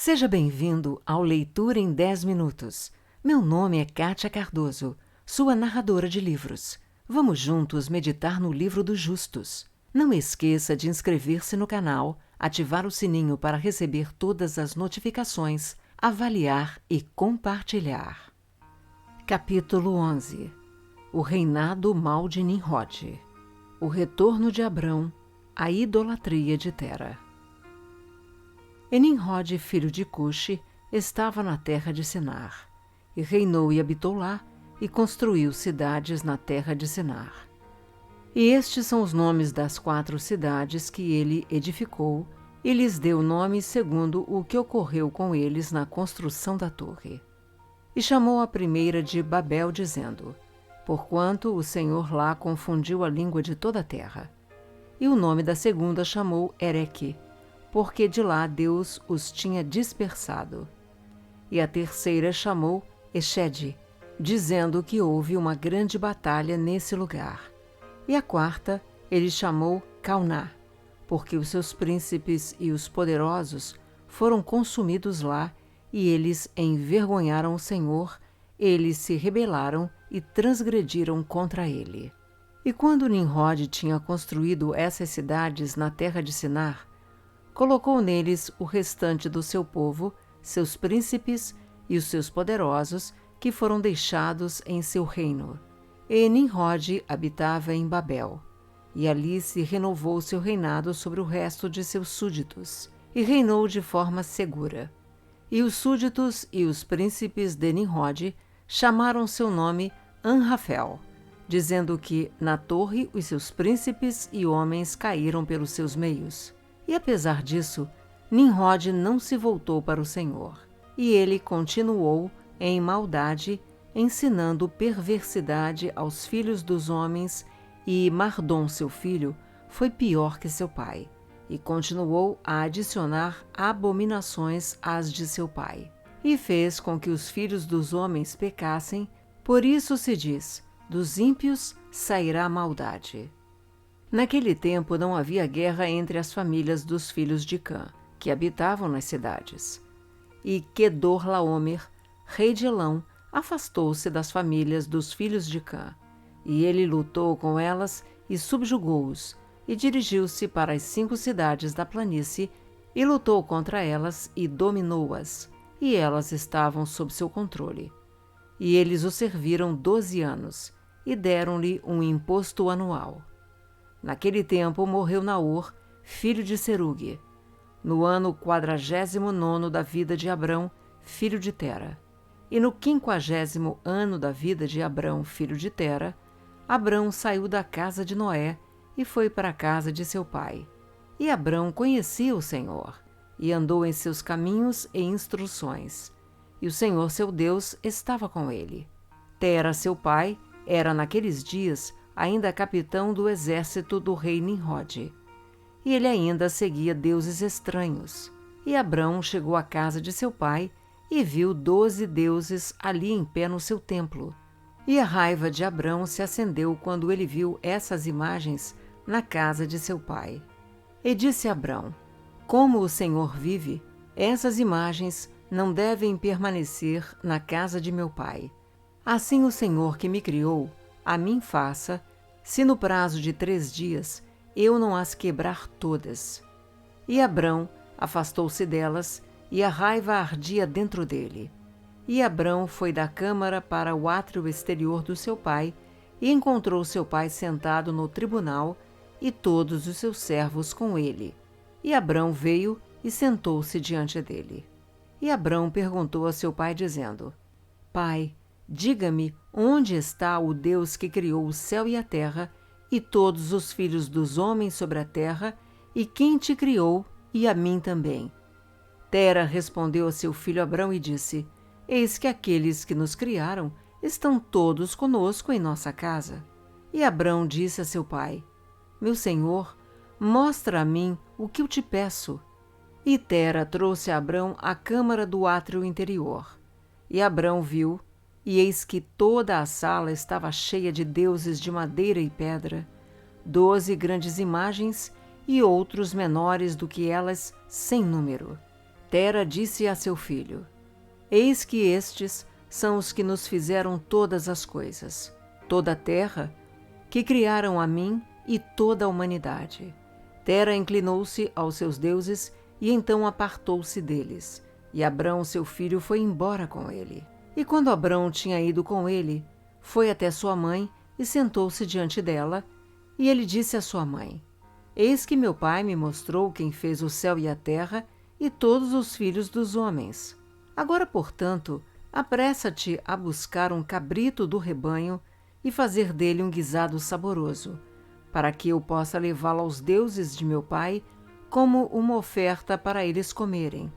Seja bem-vindo ao Leitura em 10 Minutos. Meu nome é Kátia Cardoso, sua narradora de livros. Vamos juntos meditar no Livro dos Justos. Não esqueça de inscrever-se no canal, ativar o sininho para receber todas as notificações, avaliar e compartilhar. Capítulo 11. O reinado mau de Nimrod. O retorno de Abrão, a idolatria de Tera. E Nimrod, filho de Cuxi, estava na terra de Sinar, e reinou e habitou lá, e construiu cidades na terra de Sinar. E estes são os nomes das 4 cidades que ele edificou, e lhes deu nome segundo o que ocorreu com eles na construção da torre. E chamou a primeira de Babel, dizendo: porquanto o Senhor lá confundiu a língua de toda a terra. E o nome da segunda chamou Ereque, porque de lá Deus os tinha dispersado. E a terceira chamou Exede, dizendo que houve uma grande batalha nesse lugar. E a quarta ele chamou Cauná, porque os seus príncipes e os poderosos foram consumidos lá, e eles envergonharam o Senhor, eles se rebelaram e transgrediram contra ele. E quando Nimrod tinha construído essas cidades na terra de Sinar, colocou neles o restante do seu povo, seus príncipes e os seus poderosos, que foram deixados em seu reino. E Nimrod habitava em Babel, e ali se renovou seu reinado sobre o resto de seus súditos, e reinou de forma segura. E os súditos e os príncipes de Nimrod chamaram seu nome Anrafel, dizendo que na torre os seus príncipes e homens caíram pelos seus meios. E apesar disso, Nimrod não se voltou para o Senhor, e ele continuou em maldade, ensinando perversidade aos filhos dos homens, e Mardom, seu filho, foi pior que seu pai, e continuou a adicionar abominações às de seu pai, e fez com que os filhos dos homens pecassem. Por isso se diz: dos ímpios sairá maldade. Naquele tempo não havia guerra entre as famílias dos filhos de Cã, que habitavam nas cidades. E Quedorlaomer, rei de Elão, afastou-se das famílias dos filhos de Cã, e ele lutou com elas e subjugou-os, e dirigiu-se para as 5 cidades da planície, e lutou contra elas e dominou-as, e elas estavam sob seu controle. E eles o serviram 12 anos, e deram-lhe um imposto anual. Naquele tempo morreu Naor, filho de Serugue, no ano 49º da vida de Abrão, filho de Tera. E no 50º ano da vida de Abrão, filho de Tera, Abrão saiu da casa de Noé e foi para a casa de seu pai. E Abrão conhecia o Senhor, e andou em seus caminhos e instruções. E o Senhor seu Deus estava com ele. Tera, seu pai, era naqueles dias ainda capitão do exército do rei Nimrod. E ele ainda seguia deuses estranhos. E Abrão chegou à casa de seu pai e viu 12 deuses ali em pé no seu templo. E a raiva de Abrão se acendeu quando ele viu essas imagens na casa de seu pai. E disse Abrão: como o Senhor vive, essas imagens não devem permanecer na casa de meu pai. Assim o Senhor que me criou a mim faça, se no prazo de 3 dias eu não as quebrar todas. E Abrão afastou-se delas, e a raiva ardia dentro dele. E Abrão foi da câmara para o átrio exterior do seu pai, e encontrou seu pai sentado no tribunal, e todos os seus servos com ele. E Abrão veio e sentou-se diante dele. E Abrão perguntou a seu pai, dizendo: Pai, diga-me onde está o Deus que criou o céu e a terra, e todos os filhos dos homens sobre a terra, e quem te criou, e a mim também. Tera respondeu a seu filho Abrão e disse: eis que aqueles que nos criaram estão todos conosco em nossa casa. E Abrão disse a seu pai: meu senhor, mostra a mim o que eu te peço. E Tera trouxe a Abrão à câmara do átrio interior. E Abrão viu, e eis que toda a sala estava cheia de deuses de madeira e pedra, 12 grandes imagens e outros menores do que elas, sem número. Tera disse a seu filho: Eis que estes são os que nos fizeram todas as coisas, toda a terra, que criaram a mim e toda a humanidade. Tera inclinou-se aos seus deuses e então apartou-se deles. E Abrão, seu filho, foi embora com ele. E quando Abrão tinha ido com ele, foi até sua mãe e sentou-se diante dela. E ele disse à sua mãe: Eis que meu pai me mostrou quem fez o céu e a terra e todos os filhos dos homens. Agora, portanto, apressa-te a buscar um cabrito do rebanho e fazer dele um guisado saboroso, para que eu possa levá-lo aos deuses de meu pai como uma oferta para eles comerem.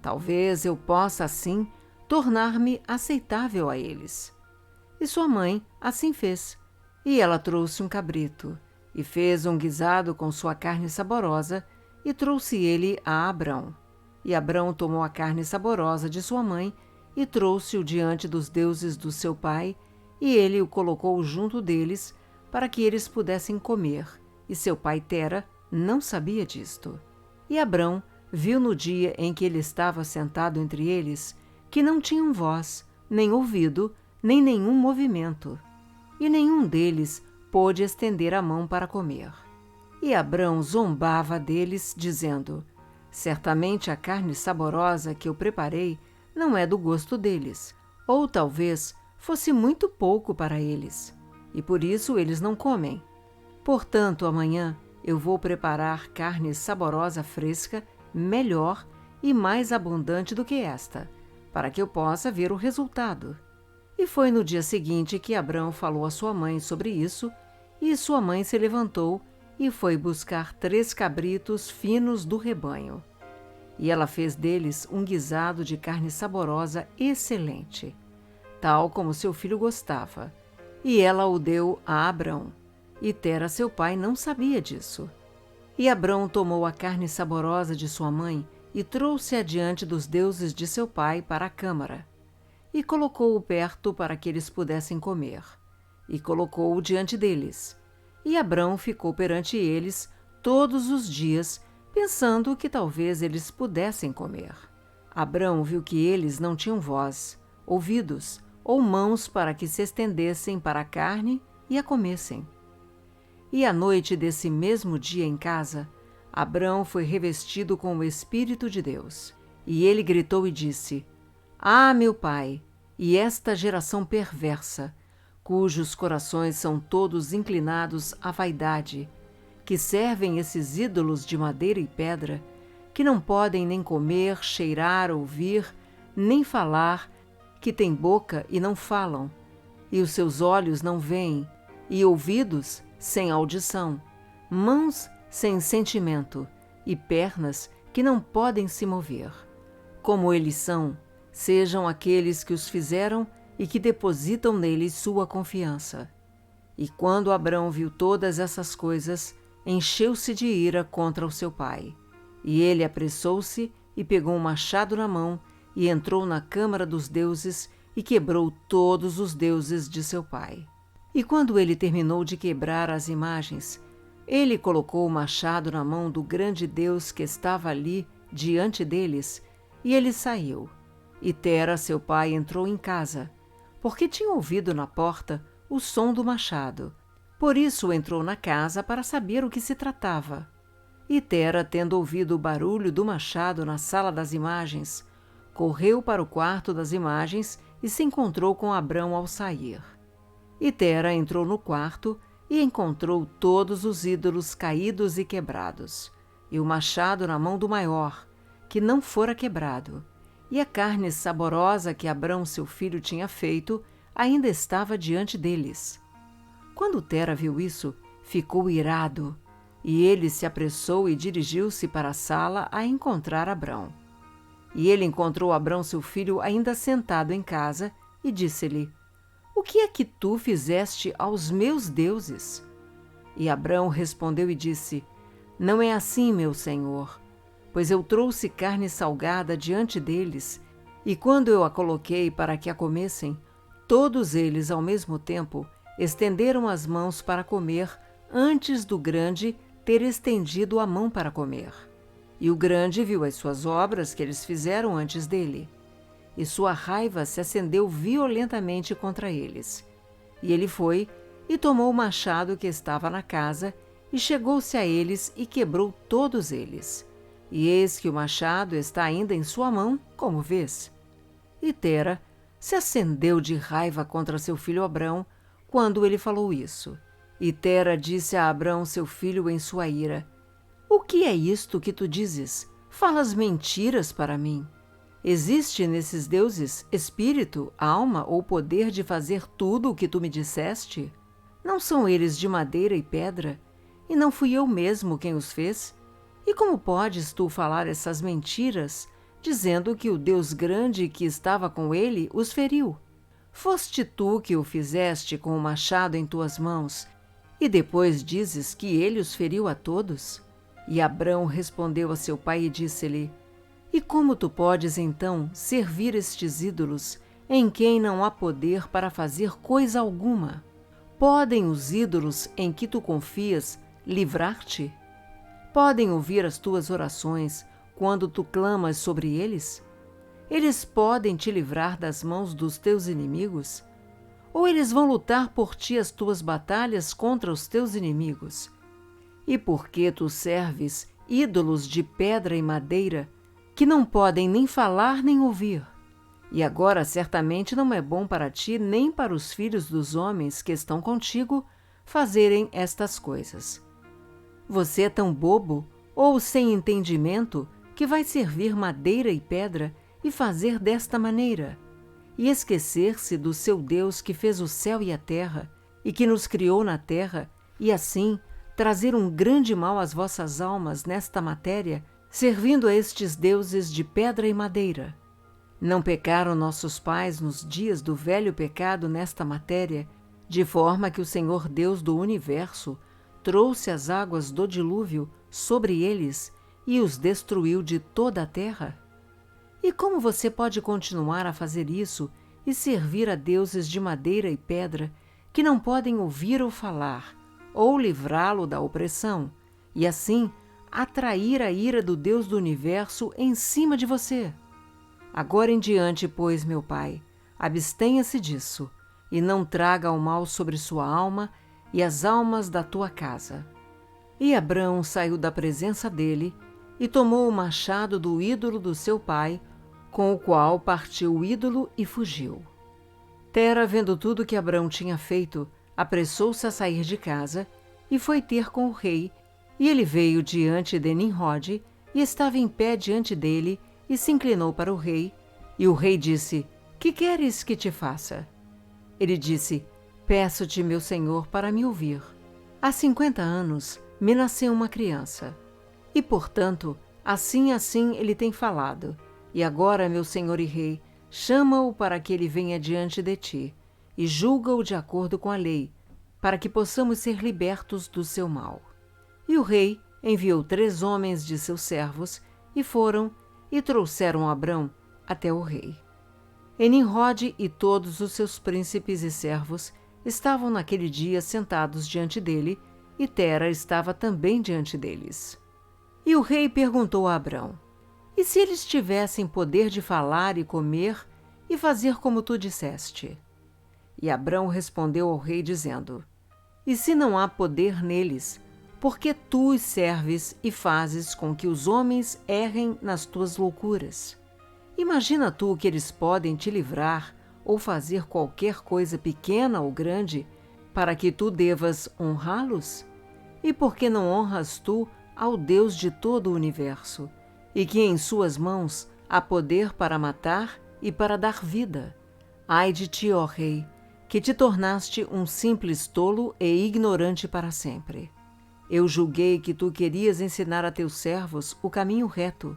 Talvez eu possa, assim, tornar-me aceitável a eles. E sua mãe assim fez. E ela trouxe um cabrito, e fez um guisado com sua carne saborosa, e trouxe ele a Abrão. E Abrão tomou a carne saborosa de sua mãe, e trouxe-o diante dos deuses do seu pai, e ele o colocou junto deles, para que eles pudessem comer, e seu pai Tera não sabia disto. E Abrão viu no dia em que ele estava sentado entre eles, que não tinham voz, nem ouvido, nem nenhum movimento, e nenhum deles pôde estender a mão para comer. E Abrão zombava deles, dizendo: Certamente a carne saborosa que eu preparei não é do gosto deles, ou talvez fosse muito pouco para eles, e por isso eles não comem. Portanto, amanhã eu vou preparar carne saborosa fresca, melhor e mais abundante do que esta, para que eu possa ver o resultado. E foi no dia seguinte que Abrão falou a sua mãe sobre isso, e sua mãe se levantou e foi buscar 3 cabritos finos do rebanho. E ela fez deles um guisado de carne saborosa excelente, tal como seu filho gostava, e ela o deu a Abrão. E Tera, seu pai, não sabia disso. E Abrão tomou a carne saborosa de sua mãe e trouxe-a diante dos deuses de seu pai para a câmara, e colocou-o perto para que eles pudessem comer, e colocou-o diante deles. E Abrão ficou perante eles todos os dias, pensando que talvez eles pudessem comer. Abrão viu que eles não tinham voz, ouvidos ou mãos para que se estendessem para a carne e a comessem. E à noite desse mesmo dia em casa, Abrão foi revestido com o Espírito de Deus. E ele gritou e disse: Ah, meu pai, e esta geração perversa, cujos corações são todos inclinados à vaidade, que servem esses ídolos de madeira e pedra, que não podem nem comer, cheirar, ouvir, nem falar, que têm boca e não falam, e os seus olhos não veem, e ouvidos sem audição, mãos sem sentimento, e pernas que não podem se mover. Como eles são, sejam aqueles que os fizeram e que depositam neles sua confiança. E quando Abrão viu todas essas coisas, encheu-se de ira contra o seu pai. E ele apressou-se e pegou um machado na mão e entrou na câmara dos deuses e quebrou todos os deuses de seu pai. E quando ele terminou de quebrar as imagens, ele colocou o machado na mão do grande Deus que estava ali diante deles, e ele saiu. E Tera, seu pai, entrou em casa, porque tinha ouvido na porta o som do machado. Por isso entrou na casa para saber o que se tratava. E Tera, tendo ouvido o barulho do machado na sala das imagens, correu para o quarto das imagens e se encontrou com Abrão ao sair. E Tera entrou no quarto e encontrou todos os ídolos caídos e quebrados, e o machado na mão do maior, que não fora quebrado, e a carne saborosa que Abrão seu filho tinha feito ainda estava diante deles. Quando Tera viu isso, ficou irado, e ele se apressou e dirigiu-se para a sala a encontrar Abrão. E ele encontrou Abrão seu filho ainda sentado em casa e disse-lhe: O que é que tu fizeste aos meus deuses? E Abrão respondeu e disse: Não é assim, meu senhor, pois eu trouxe carne salgada diante deles, e quando eu a coloquei para que a comessem, todos eles ao mesmo tempo estenderam as mãos para comer antes do grande ter estendido a mão para comer. E o grande viu as suas obras que eles fizeram antes dele. E sua raiva se acendeu violentamente contra eles. E ele foi e tomou o machado que estava na casa, e chegou-se a eles e quebrou todos eles. E eis que o machado está ainda em sua mão, como vês. E Tera se acendeu de raiva contra seu filho Abrão, quando ele falou isso. E Tera disse a Abrão, seu filho, em sua ira: O que é isto que tu dizes? Falas mentiras para mim. Existe nesses deuses espírito, alma ou poder de fazer tudo o que tu me disseste? Não são eles de madeira e pedra? E não fui eu mesmo quem os fez? E como podes tu falar essas mentiras, dizendo que o Deus grande que estava com ele os feriu? Foste tu que o fizeste com o machado em tuas mãos, e depois dizes que ele os feriu a todos? E Abrão respondeu a seu pai e disse-lhe: E como tu podes então servir estes ídolos, em quem não há poder para fazer coisa alguma? Podem os ídolos em que tu confias livrar-te? Podem ouvir as tuas orações quando tu clamas sobre eles? Eles podem te livrar das mãos dos teus inimigos? Ou eles vão lutar por ti as tuas batalhas contra os teus inimigos? E por que tu serves ídolos de pedra e madeira, que não podem nem falar nem ouvir? E agora certamente não é bom para ti nem para os filhos dos homens que estão contigo fazerem estas coisas. Você é tão bobo ou sem entendimento que vai servir madeira e pedra e fazer desta maneira, e esquecer-se do seu Deus que fez o céu e a terra, e que nos criou na terra, e assim trazer um grande mal às vossas almas nesta matéria, servindo a estes deuses de pedra e madeira. Não pecaram nossos pais nos dias do velho pecado nesta matéria, de forma que o Senhor Deus do universo trouxe as águas do dilúvio sobre eles e os destruiu de toda a terra? E como você pode continuar a fazer isso e servir a deuses de madeira e pedra que não podem ouvir ou falar, ou livrá-lo da opressão, e assim atrair a ira do Deus do universo em cima de você? Agora em diante, pois, meu pai, abstenha-se disso, e não traga o mal sobre sua alma e as almas da tua casa. E Abrão saiu da presença dele e tomou o machado do ídolo do seu pai, com o qual partiu o ídolo e fugiu. Tera, vendo tudo que Abrão tinha feito, apressou-se a sair de casa e foi ter com o rei, e ele veio diante de Nimrod e estava em pé diante dele e se inclinou para o rei, e o rei disse: Que queres que te faça? Ele disse: Peço-te, meu senhor, para me ouvir. Há 50 anos me nasceu uma criança, e, portanto, assim ele tem falado. E agora, meu senhor e rei, chama-o para que ele venha diante de ti, e julga-o de acordo com a lei, para que possamos ser libertos do seu mal. E o rei enviou 3 homens de seus servos, e foram e trouxeram Abrão até o rei. E Nimrod e todos os seus príncipes e servos estavam naquele dia sentados diante dele, e Tera estava também diante deles. E o rei perguntou a Abrão: E se eles tivessem poder de falar e comer e fazer como tu disseste? E Abrão respondeu ao rei dizendo: E se não há poder neles, por que tu os serves e fazes com que os homens errem nas tuas loucuras? Imagina tu que eles podem te livrar ou fazer qualquer coisa pequena ou grande para que tu devas honrá-los? E por que não honras tu ao Deus de todo o universo, e que em suas mãos há poder para matar e para dar vida? Ai de ti, ó rei, que te tornaste um simples tolo e ignorante para sempre. Eu julguei que tu querias ensinar a teus servos o caminho reto,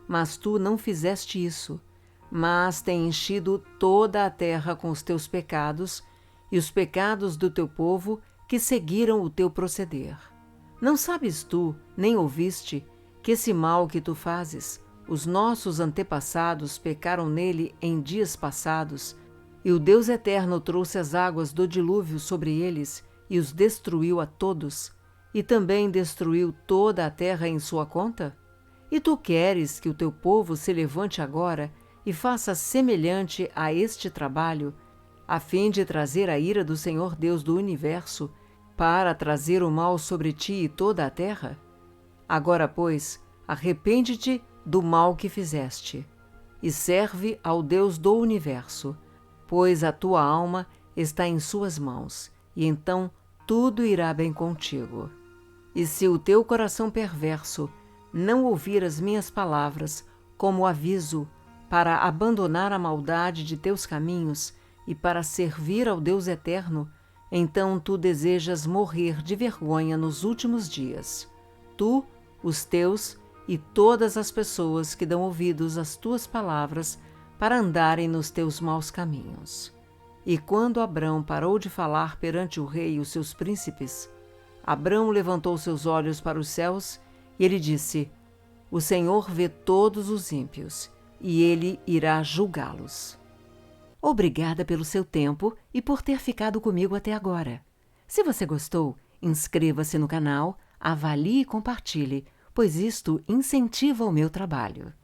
mas tu não fizeste isso, mas tem enchido toda a terra com os teus pecados e os pecados do teu povo que seguiram o teu proceder. Não sabes tu, nem ouviste, que esse mal que tu fazes, os nossos antepassados pecaram nele em dias passados, e o Deus Eterno trouxe as águas do dilúvio sobre eles e os destruiu a todos, e também destruiu toda a terra em sua conta? E tu queres que o teu povo se levante agora e faça semelhante a este trabalho, a fim de trazer a ira do Senhor Deus do universo, para trazer o mal sobre ti e toda a terra? Agora, pois, arrepende-te do mal que fizeste, e serve ao Deus do universo, pois a tua alma está em suas mãos, e então tudo irá bem contigo. E se o teu coração perverso não ouvir as minhas palavras como aviso para abandonar a maldade de teus caminhos e para servir ao Deus eterno, então tu desejas morrer de vergonha nos últimos dias, tu, os teus e todas as pessoas que dão ouvidos às tuas palavras para andarem nos teus maus caminhos. E quando Abrão parou de falar perante o rei e os seus príncipes, Abrão levantou seus olhos para os céus e ele disse: O Senhor vê todos os ímpios, e ele irá julgá-los. Obrigada pelo seu tempo e por ter ficado comigo até agora. Se você gostou, inscreva-se no canal, avalie e compartilhe, pois isto incentiva o meu trabalho.